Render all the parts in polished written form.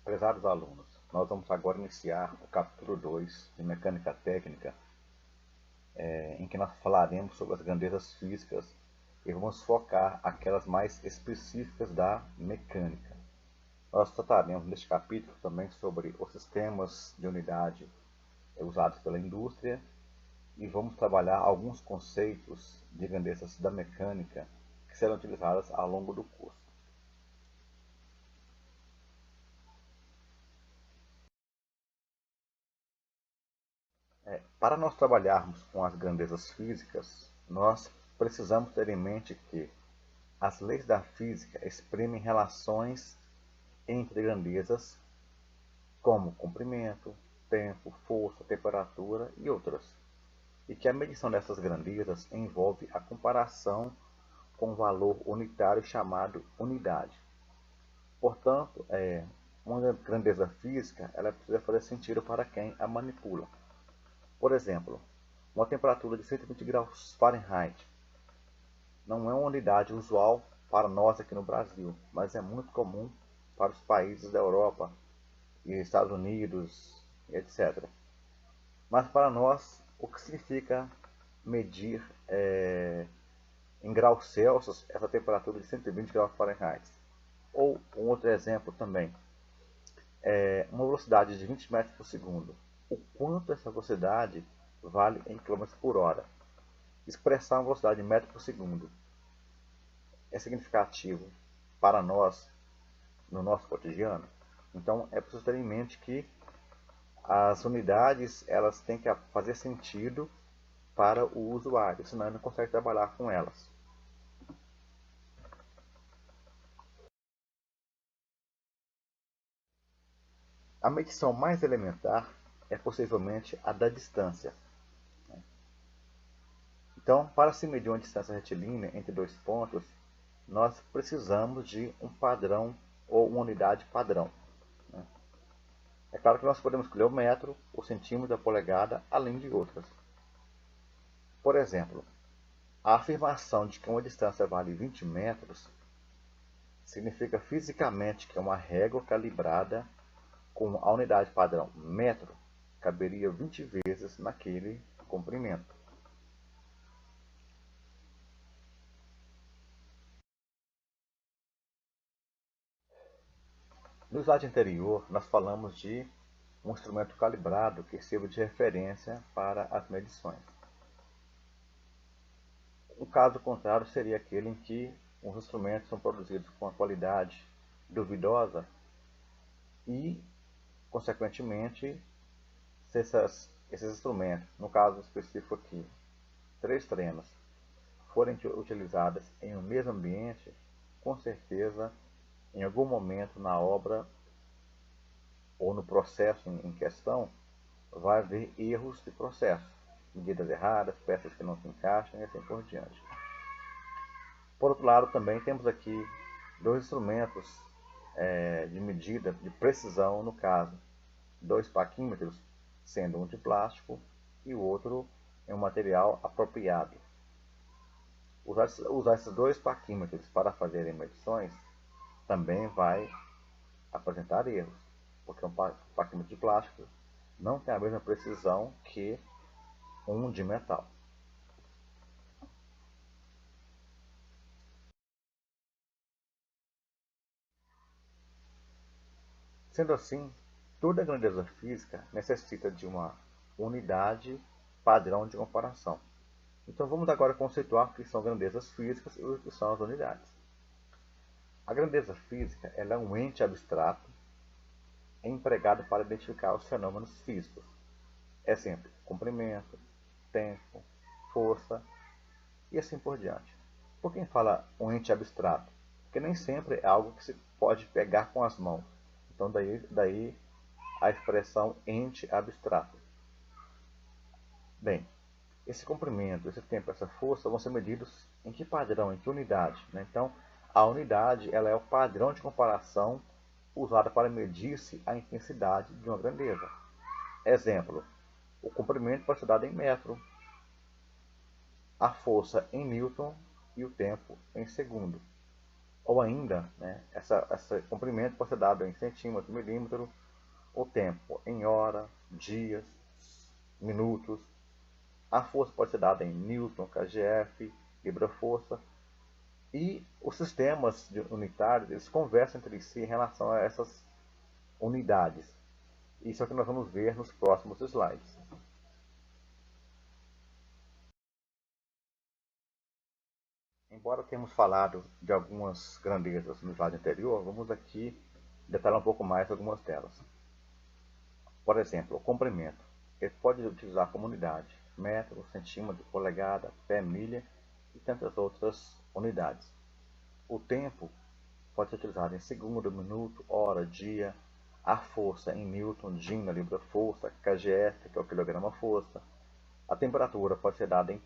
Prezados alunos, nós vamos agora iniciar o capítulo 2 de Mecânica Técnica, em que nós falaremos sobre as grandezas físicas e vamos focar aquelas mais específicas da mecânica. Nós trataremos neste capítulo também sobre os sistemas de unidade usados pela indústria e vamos trabalhar alguns conceitos de grandezas da mecânica que serão utilizadas ao longo do curso. Para nós trabalharmos com as grandezas físicas, nós precisamos ter em mente que as leis da física exprimem relações entre grandezas como comprimento, tempo, força, temperatura e outras, e que a medição dessas grandezas envolve a comparação com um valor unitário chamado unidade. Portanto, uma grandeza física ela precisa fazer sentido para quem a manipula. Por exemplo, uma temperatura de 120 graus Fahrenheit não é uma unidade usual para nós aqui no Brasil, mas é muito comum para os países da Europa e Estados Unidos, etc. Mas para nós, o que significa medir em graus Celsius essa temperatura de 120 graus Fahrenheit? Ou um outro exemplo também, uma velocidade de 20 metros por segundo. O quanto essa velocidade vale em km por hora? Expressar uma velocidade de metro por segundo é significativo para nós no nosso cotidiano? Então é preciso ter em mente que as unidades elas têm que fazer sentido para o usuário, senão ele não consegue trabalhar com elas. A medição mais elementar é possivelmente a da distância. Então, para se medir uma distância retilínea entre dois pontos, nós precisamos de um padrão ou uma unidade padrão. É claro que nós podemos escolher o metro, o centímetro, a polegada, além de outras. Por exemplo, a afirmação de que uma distância vale 20 metros significa fisicamente que uma régua calibrada com a unidade padrão metro caberia 20 vezes naquele comprimento. No slide anterior, nós falamos de um instrumento calibrado que sirva de referência para as medições. O caso contrário seria aquele em que os instrumentos são produzidos com uma qualidade duvidosa e, consequentemente, se esses instrumentos, no caso específico aqui, 3 tremas, forem utilizadas em um mesmo ambiente, com certeza, em algum momento na obra ou no processo em questão, vai haver erros de processo, medidas erradas, peças que não se encaixam e assim por diante. Por outro lado, também temos aqui dois instrumentos de medida de precisão, no caso, 2 paquímetros, sendo um de plástico e o outro em um material apropriado. Usar esses 2 paquímetros para fazerem medições também vai apresentar erros, porque um paquímetro de plástico não tem a mesma precisão que um de metal. Sendo assim, toda grandeza física necessita de uma unidade padrão de comparação. Então vamos agora conceituar o que são grandezas físicas e o que são as unidades. A grandeza física ela é um ente abstrato empregado para identificar os fenômenos físicos. Exemplo, comprimento, tempo, força e assim por diante. Por que fala um ente abstrato? Porque nem sempre é algo que se pode pegar com as mãos. Então daí a expressão ente abstrato. Bem, esse comprimento, esse tempo, essa força vão ser medidos em que padrão, em que unidade, né? Então, a unidade ela é o padrão de comparação usado para medir-se a intensidade de uma grandeza. Exemplo, o comprimento pode ser dado em metro, a força em newton e o tempo em segundo. Ou ainda, né, esse comprimento pode ser dado em centímetro, milímetro, o tempo em hora, dias, minutos. A força pode ser dada em Newton, kgf, libra-força. E os sistemas unitários, eles conversam entre si em relação a essas unidades. Isso é o que nós vamos ver nos próximos slides. Embora tenhamos falado de algumas grandezas no slide anterior, vamos aqui detalhar um pouco mais algumas delas. Por exemplo, o comprimento. Ele pode utilizar como unidade metro, centímetro, polegada, pé, milha e tantas outras unidades. O tempo pode ser utilizado em segundo, minuto, hora, dia. A força em Newton, Gina, libra-força, kgf, que é o quilograma-força. A temperatura pode ser dada em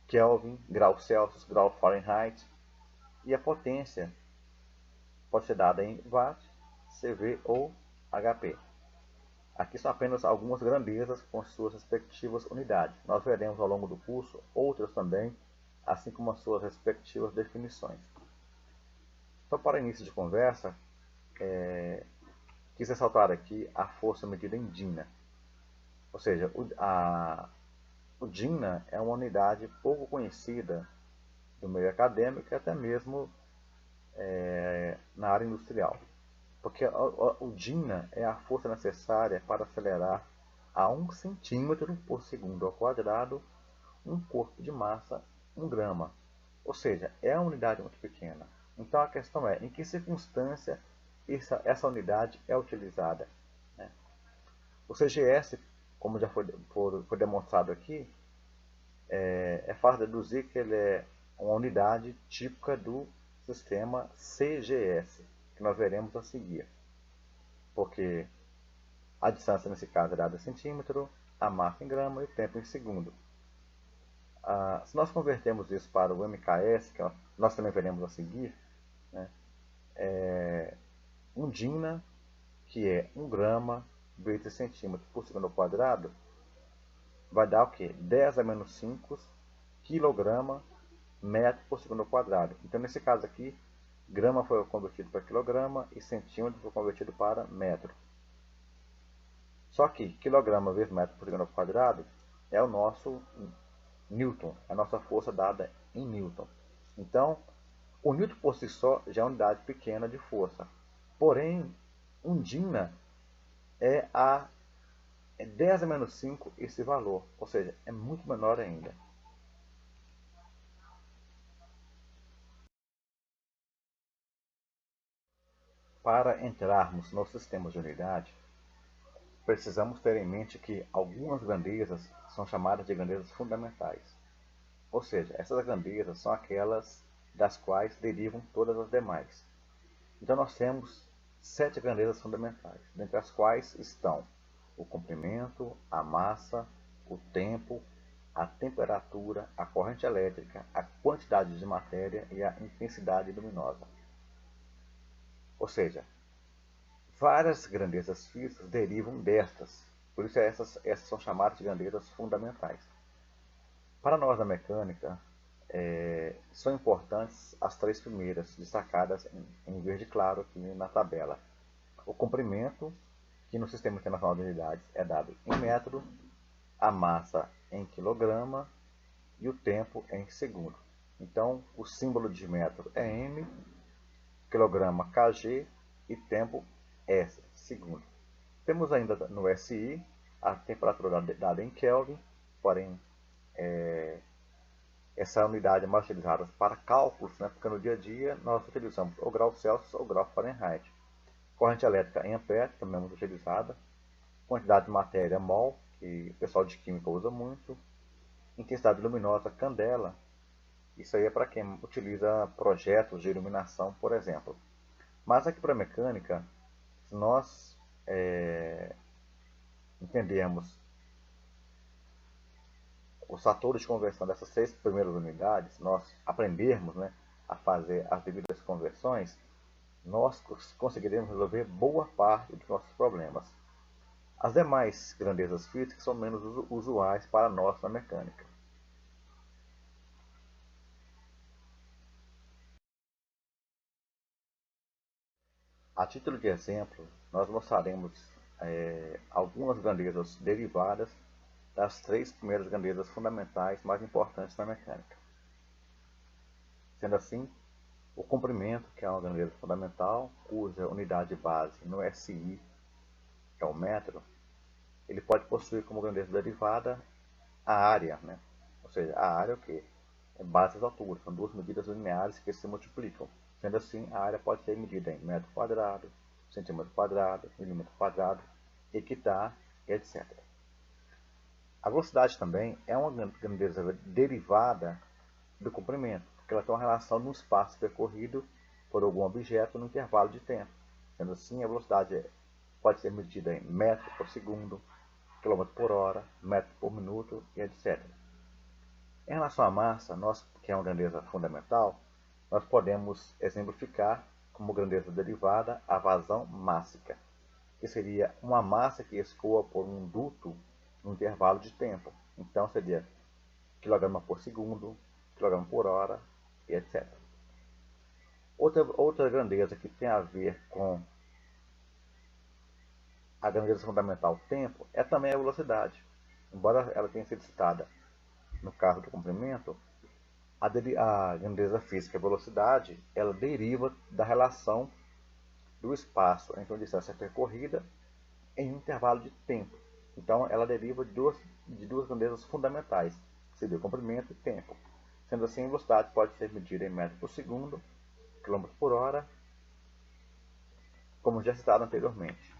Kelvin, grau Celsius, grau Fahrenheit. E a potência pode ser dada em watt, CV ou HP. Aqui são apenas algumas grandezas com suas respectivas unidades. Nós veremos ao longo do curso outras também, assim como as suas respectivas definições. Só para início de conversa, quis ressaltar aqui a força medida em Dina. Ou seja, o Dina é uma unidade pouco conhecida do meio acadêmico e até mesmo na área industrial. Porque o Dina é a força necessária para acelerar a 1 centímetro por segundo ao quadrado um corpo de massa 1 grama. Ou seja, é uma unidade muito pequena. Então a questão é, em que circunstância essa unidade é utilizada? Né? O CGS, como já foi demonstrado aqui, é fácil deduzir que ele é uma unidade típica do sistema CGS, que nós veremos a seguir. Porque a distância nesse caso é dada em centímetro, a massa em grama e o tempo em segundo. Se nós convertermos isso para o MKS, que nós também veremos a seguir, né, um Dina, que é 1 grama vezes centímetro por segundo ao quadrado, vai dar o quê? 10 a menos 5 quilograma metro por segundo ao quadrado. Então, nesse caso aqui, grama foi convertido para quilograma e centímetro foi convertido para metro. Só que quilograma vezes metro por segundo ao quadrado é o nosso Newton, é a nossa força dada em Newton. Então, o Newton por si só já é uma unidade pequena de força. Porém, um Dina é 10 a menos 5 esse valor, ou seja, é muito menor ainda. Para entrarmos nos sistemas de unidade, precisamos ter em mente que algumas grandezas são chamadas de grandezas fundamentais. Ou seja, essas grandezas são aquelas das quais derivam todas as demais. Então nós temos 7 grandezas fundamentais, dentre as quais estão o comprimento, a massa, o tempo, a temperatura, a corrente elétrica, a quantidade de matéria e a intensidade luminosa. Ou seja, várias grandezas físicas derivam destas, por isso essas são chamadas de grandezas fundamentais. Para nós da mecânica, são importantes as 3 primeiras, destacadas em verde claro aqui na tabela. O comprimento, que no Sistema Internacional de Unidades é dado em metro, a massa em quilograma e o tempo em segundo. Então, o símbolo de metro é M, quilograma kg e tempo S, segundo. Temos ainda no SI a temperatura dada em Kelvin, porém essa unidade é mais utilizada para cálculos, né, porque no dia a dia nós utilizamos o grau Celsius ou o grau Fahrenheit. Corrente elétrica em ampere, também é muito utilizada. Quantidade de matéria mol, que o pessoal de química usa muito. Intensidade luminosa, candela. Isso aí é para quem utiliza projetos de iluminação, por exemplo. Mas aqui para a mecânica, se nós entendermos os fatores de conversão dessas 6 primeiras unidades, nós aprendermos, né, a fazer as devidas conversões, nós conseguiremos resolver boa parte dos nossos problemas. As demais grandezas físicas são menos usuais para nós na mecânica. A título de exemplo, nós mostraremos algumas grandezas derivadas das três primeiras grandezas fundamentais mais importantes na mecânica. Sendo assim, o comprimento, que é uma grandeza fundamental, cuja unidade base no SI é o metro, ele pode possuir como grandeza derivada a área, né? Ou seja, a área é o quê? É base das alturas, são duas medidas lineares que se multiplicam. Sendo assim, a área pode ser medida em metro quadrado, centímetro quadrado, milímetro quadrado, hectare, etc. A velocidade também é uma grandeza derivada do comprimento, porque ela tem uma relação no espaço percorrido por algum objeto no intervalo de tempo. Sendo assim, a velocidade pode ser medida em metro por segundo, quilômetro por hora, metro por minuto e etc. Em relação à massa, que é uma grandeza fundamental, nós podemos exemplificar como grandeza derivada a vazão mássica, que seria uma massa que escoa por um duto no intervalo de tempo. Então seria kg por segundo, kg por hora e etc. Outra grandeza que tem a ver com a grandeza fundamental tempo é também a velocidade. Embora ela tenha sido citada no caso do comprimento, a grandeza física, a velocidade, ela deriva da relação do espaço entre uma distância percorrida em um intervalo de tempo. Então, ela deriva de duas grandezas fundamentais, que seria o comprimento e tempo. Sendo assim, a velocidade pode ser medida em metros por segundo, quilômetros por hora, como já citado anteriormente.